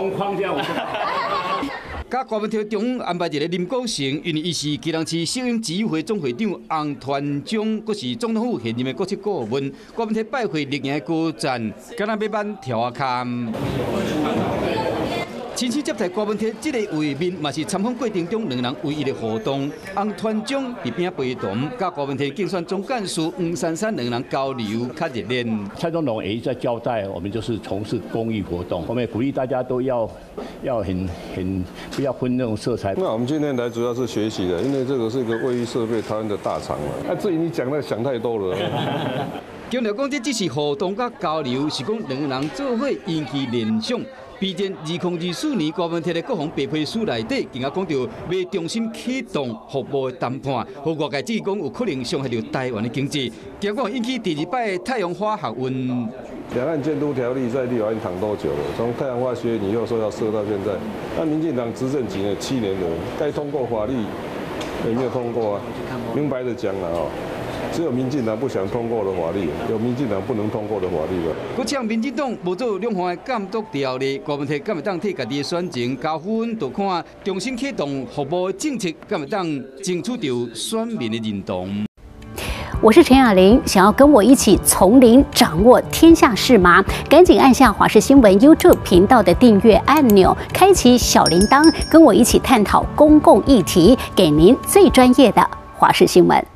同框架。甲国民党中央安排一个林国成，因为伊是基隆市小英基友会总会长洪团长，佫是总统府现任的国策顾问。国民党拜会历年高赞，敢若要办跳下坎。亲自接待国民党这个会面，嘛是参访过程中两人唯一的互动。洪团长伫边陪同，甲国民党竞选总干事黄珊珊两人交流较热烈。蔡总统也一直在交代，我们就是从事公益活动，我们也鼓励大家都要很不要分那种色彩。那我们今天来主要是学习的，因为这个是一个卫浴设备台湾的大厂嘛。至于你讲的想太多了。强调讲，这只是互动甲交流，是讲两人做伙引起联想。毕竟2024年国民党的国防白皮书内底，更加讲到要重新启动服务的谈判，和外界指讲有可能伤害到台湾的经济，结果引起第二摆太阳花学运。两岸监督条例在立法院躺多久了？从太阳花学运以后说要设到现在，那民进党执政几年？7年了，该通过法律也没有通过啊，明白的讲了哦。只有民进党不想通过的法律，有民进党不能通过的法律吧。佮像民进党无做两方的监督条例，国民党敢会当替家己的选情交分，就看重新启动服务政策，敢会当争取到选民的认同。我是陈雅玲，想要跟我一起从零掌握天下事吗？赶紧按下华视新闻 YouTube 频道的订阅按钮，开启小铃铛，跟我一起探讨公共议题，给您最专业的华视新闻。